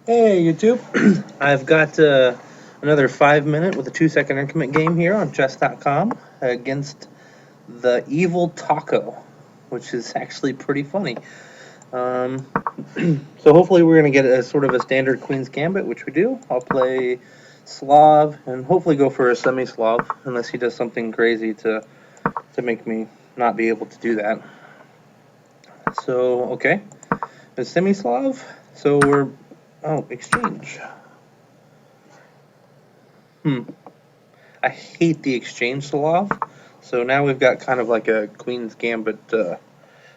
Hey YouTube, I've got another 5 minute with a 2 second increment game here on chess.com against the Evil Taco, which is actually pretty funny. Um, so hopefully we're going to get a sort of a standard Queen's Gambit, which we do. I'll play Slav and hopefully go for a Semi-Slav unless he does something crazy to make me not be able to do that. So, okay, a Semi-Slav. So exchange. Hmm. I hate the exchange Slav. So now we've got kind of like a Queen's Gambit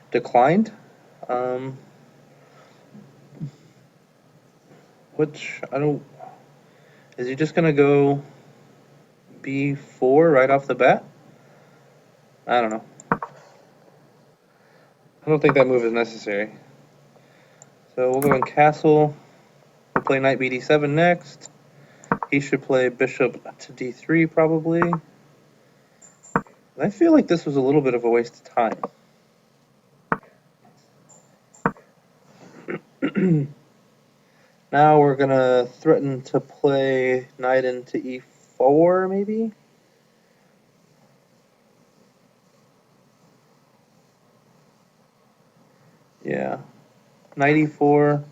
declined. Um, which I don't. Is he just gonna go B4 right off the bat? I don't know. I don't think that move is necessary. So we'll go in castle. We'll play knight bd7 next. He should play bishop to d3 probably. I feel like this was a little bit of a waste of time. Now we're gonna threaten to play knight into e4 maybe. Yeah, knight e4,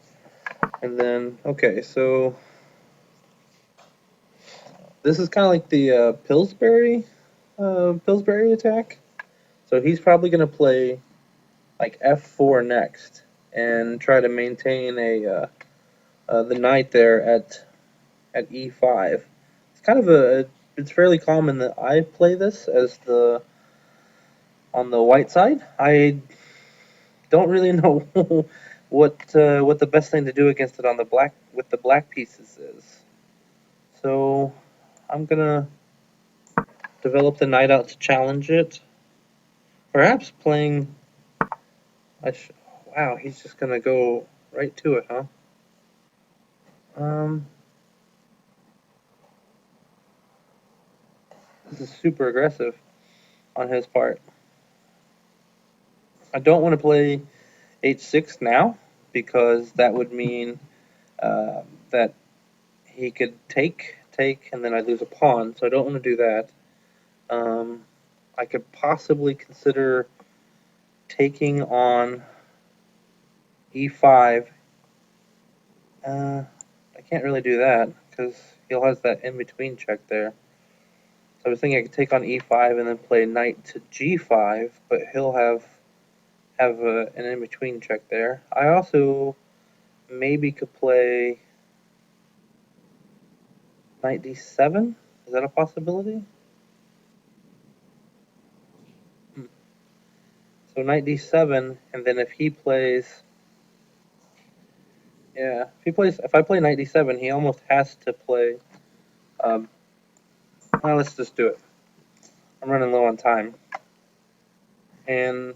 and then okay. So this is kind of like the Pillsbury attack. So he's probably gonna play like f4 next and try to maintain the knight there at e5. It's kind of it's fairly common that I play this as the on the white side. I don't really know what the best thing to do against it on the black with the black pieces is. So I'm gonna develop the knight out to challenge it. Perhaps playing. Wow, he's just gonna go right to it, huh? Um, this is super aggressive on his part. I don't want to play h6 now because that would mean that he could take, and then I'd lose a pawn. So I don't want to do that. I could possibly consider taking on e5. I can't really do that because he'll has that in between check there. So I was thinking I could take on e5 and then play knight to g5, but he'll have an in between check there. I also maybe could play knight d7. Is that a possibility? So knight d7, and then if he plays, yeah, if I play knight d7, he almost has to play. Um, well, let's just do it. I'm running low on time, and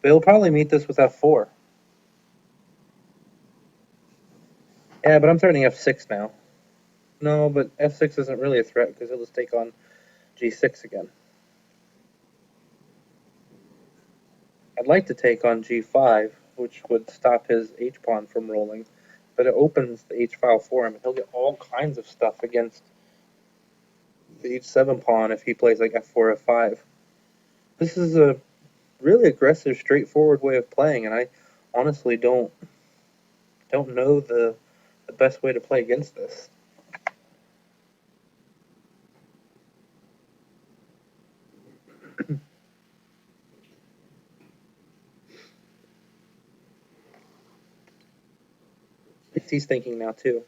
they'll probably meet this with f4. Yeah, but I'm threatening f6 now. No, but f6 isn't really a threat because he'll just take on g6 again. I'd like to take on g5, which would stop his h-pawn from rolling, but it opens the h-file for him, and he'll get all kinds of stuff against the h7 pawn if he plays like f4, f5. This is a really aggressive, straightforward way of playing, and I honestly don't know the best way to play against this. He's thinking now too.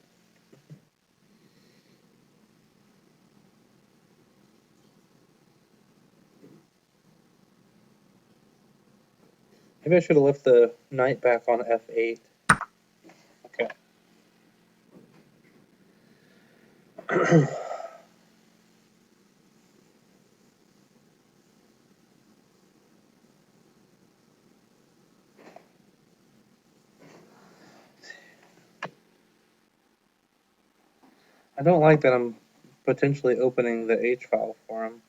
Maybe I should have left the knight back on f8. Okay. I don't like that I'm potentially opening the H file for him.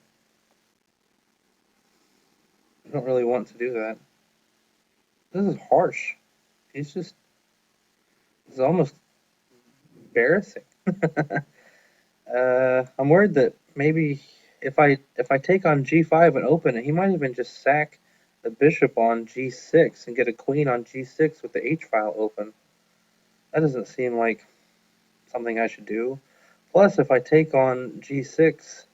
I don't really want to do that. This is harsh. He's almost embarrassing. I'm worried that maybe if I take on g5 and open it, he might even just sack the bishop on g6 and get a queen on g6 with the h-file open. That doesn't seem like something I should do. Plus, if I take on g6,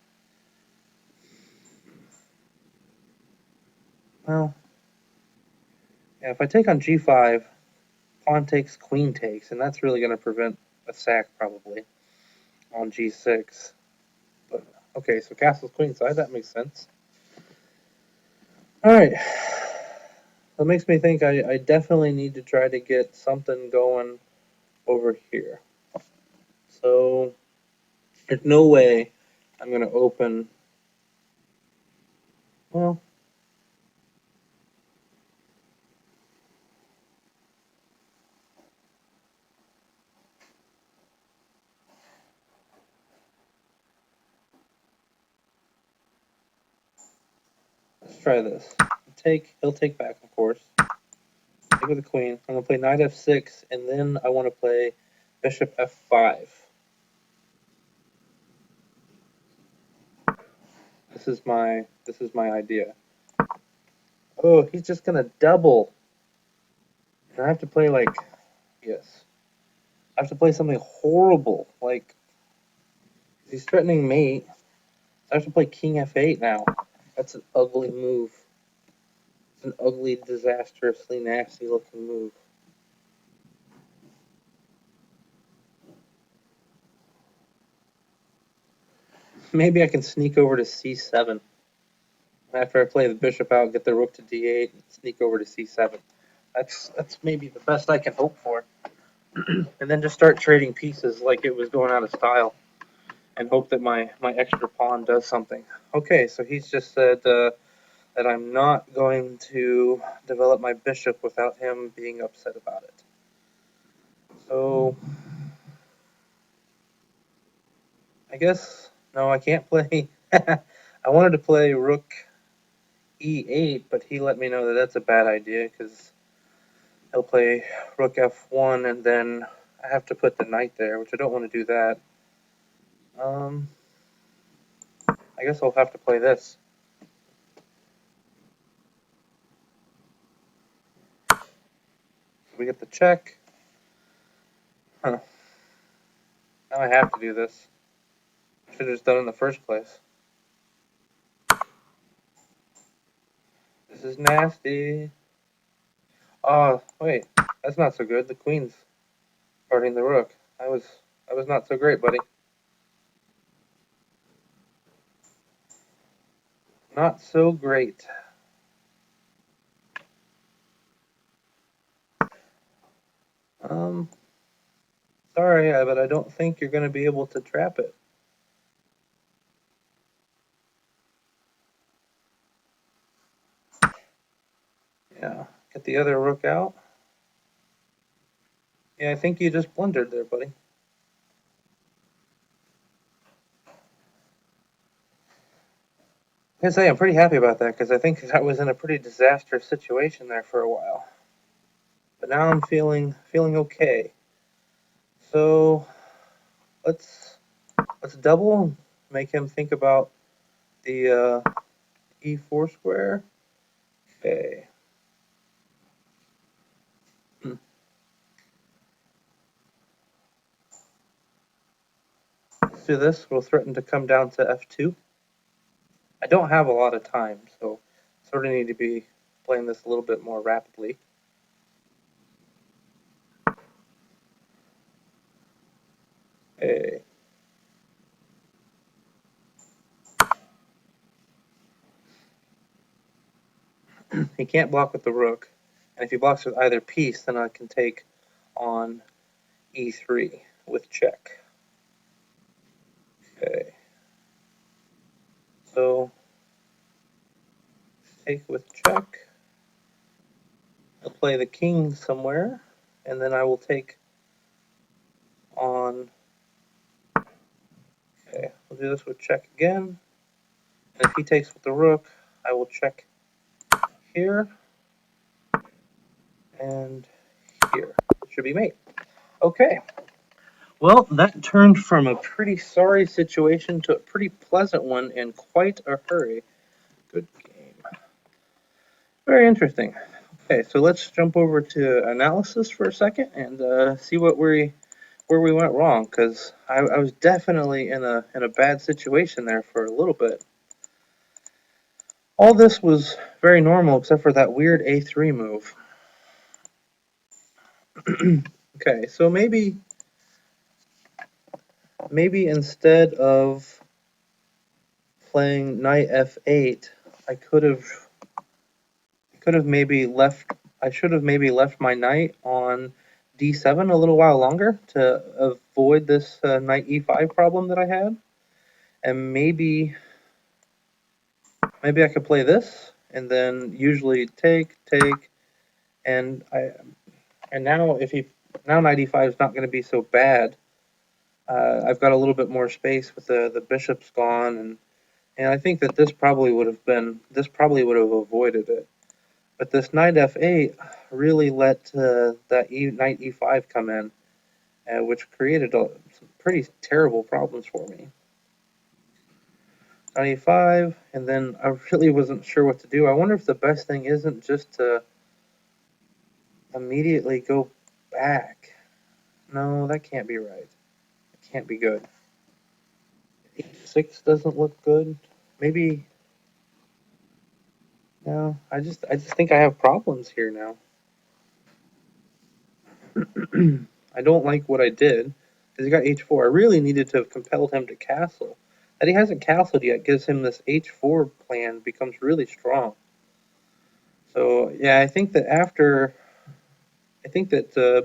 well, yeah, if I take on g5, pawn takes, queen takes, and that's really going to prevent a sack probably on g6. But okay, so castle's queenside, that makes sense. All right, that makes me think I definitely need to try to get something going over here. So there's no way I'm going to open, well, let's try this. He'll take back, of course. Take with the queen. I'm going to play knight f6, and then I want to play bishop f5. This is my idea. Oh, he's just going to double. And I have to play like, yes. I have to play something horrible. Like, he's threatening mate. I have to play king f8 now. That's an ugly move. It's an ugly, disastrously nasty looking move. Maybe I can sneak over to c7. After I play the bishop out, get the rook to d8, and sneak over to c7. That's maybe the best I can hope for. And then just start trading pieces like it was going out of style, and hope that my extra pawn does something. Okay, so he's just said that I'm not going to develop my bishop without him being upset about it. So I guess, no, I can't play. I wanted to play rook e8, but he let me know that that's a bad idea because he'll play rook f1, and then I have to put the knight there, which I don't want to do that. I guess I'll have to play this. We get the check. Huh. Now I have to do this. I should have just done it in the first place. This is nasty. Oh, wait. That's not so good. The queen's guarding the rook. That was not so great, buddy. Not so great. Sorry, but I don't think you're going to be able to trap it. Yeah, get the other rook out. Yeah, I think you just blundered there, buddy. I can say I'm pretty happy about that because I think I was in a pretty disastrous situation there for a while. But now I'm feeling okay. So let's double, make him think about the e4 square. Okay. Let's do this. We'll threaten to come down to f2. I don't have a lot of time, so sort of need to be playing this a little bit more rapidly. Okay. He can't block with the rook, and if he blocks with either piece, then I can take on e3 with check. Okay. So take with check. I'll play the king somewhere, and then I will take on. Okay, we'll do this with check again. And if he takes with the rook, I will check here and here. It should be mate. Okay. Well, that turned from a pretty sorry situation to a pretty pleasant one in quite a hurry. Good game. Very interesting. Okay, so let's jump over to analysis for a second and see where we went wrong, because I was definitely in a bad situation there for a little bit. All this was very normal except for that weird A3 move. Okay, so maybe instead of playing knight f8, I could have maybe left. I should have maybe left my knight on d7 a little while longer to avoid this knight e5 problem that I had, and maybe I could play this and then usually take, and now if he knight e5 is not going to be so bad. I've got a little bit more space with the bishop's gone, and I think that this probably would have avoided it. But this knight f8 really let that knight e5 come in, which created some pretty terrible problems for me. Knight e5, and then I really wasn't sure what to do. I wonder if the best thing isn't just to immediately go back. No, that can't be right. It can't be good. H6 doesn't look good. Maybe. No, I just think I have problems here now. I don't like what I did, because he got h4. I really needed to have compelled him to castle. That he hasn't castled yet gives him this h4 plan, becomes really strong. So yeah, I think that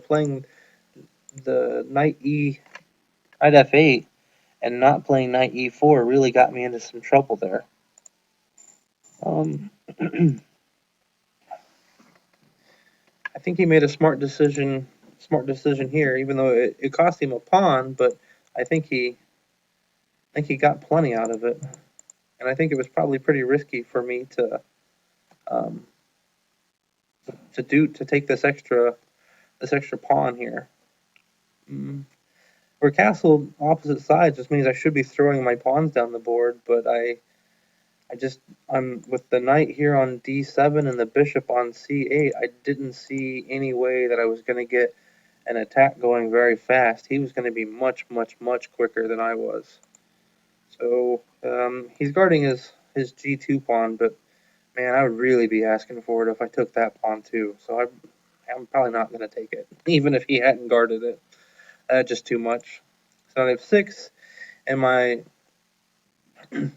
playing the knight f8 and not playing knight e4 really got me into some trouble there. I think he made a smart decision here, even though it cost him a pawn, but I think he got plenty out of it, and I think it was probably pretty risky for me to take this extra pawn here. We're castled opposite sides, just means I should be throwing my pawns down the board, but I'm with the knight here on d7 and the bishop on c8. I didn't see any way that I was going to get an attack going very fast. He was going to be much quicker than I was. So he's guarding his g2 pawn, but man, I would really be asking for it if I took that pawn too. So I'm probably not going to take it, even if he hadn't guarded it. Just too much. So I have 6, and my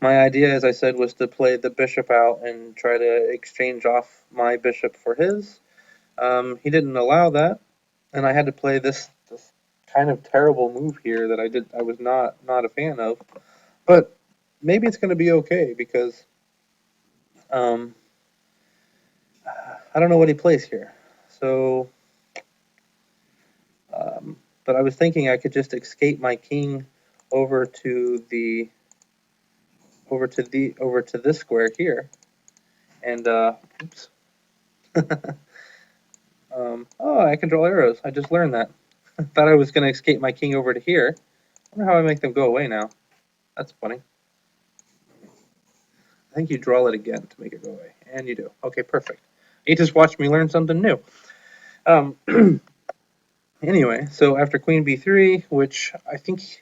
idea, as I said, was to play the bishop out and try to exchange off my bishop for his. He didn't allow that, and I had to play this kind of terrible move here that I was not a fan of. But maybe it's going to be okay, because I don't know what he plays here. So, but I was thinking I could just escape my king over to this square here, and oops. Oh, I can draw arrows. I just learned that. I thought I was going to escape my king over to here. I wonder how I make them go away now. That's funny. I think you draw it again to make it go away, and you do. Okay, perfect. You just watched me learn something new. Anyway, so after queen b3, which I think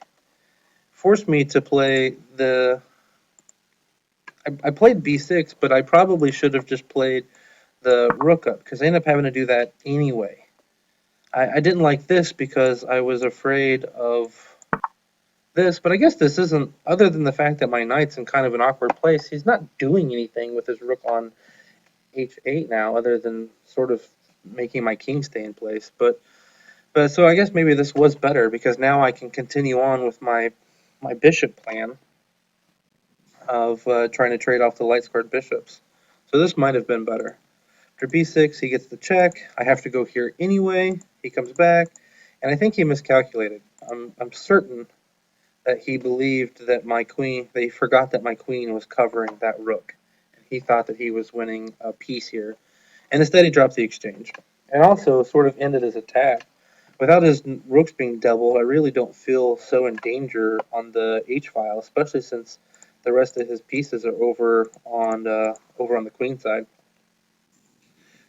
forced me to play the... I played b6, but I probably should have just played the rook up, because I ended up having to do that anyway. I didn't like this because I was afraid of this, but I guess this isn't, other than the fact that my knight's in kind of an awkward place, he's not doing anything with his rook on h8 now, other than sort of making my king stay in place. But so I guess maybe this was better, because now I can continue on with my bishop plan of trying to trade off the light-squared bishops. So this might have been better. After b6, he gets the check. I have to go here anyway. He comes back, and I think he miscalculated. I'm certain that he believed that he forgot that my queen was covering that rook. And he thought that he was winning a piece here. And instead he dropped the exchange. And also sort of ended his attack without his rooks being doubled, I really don't feel so in danger on the H file, especially since the rest of his pieces are over on the queen side.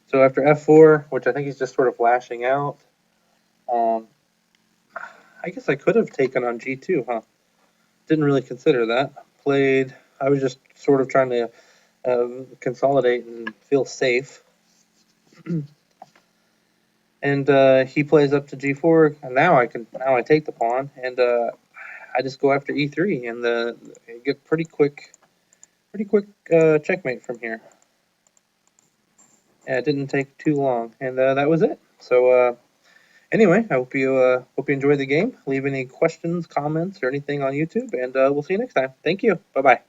So after f4, which I think he's just sort of lashing out, I guess I could have taken on g2, huh? Didn't really consider that. I was just sort of trying to consolidate and feel safe. And he plays up to g4, and now I take the pawn, and I just go after e3, and get pretty quick checkmate from here. Yeah, it didn't take too long, and that was it. So anyway, I hope you enjoyed the game. Leave any questions, comments, or anything on YouTube, and we'll see you next time. Thank you. Bye bye.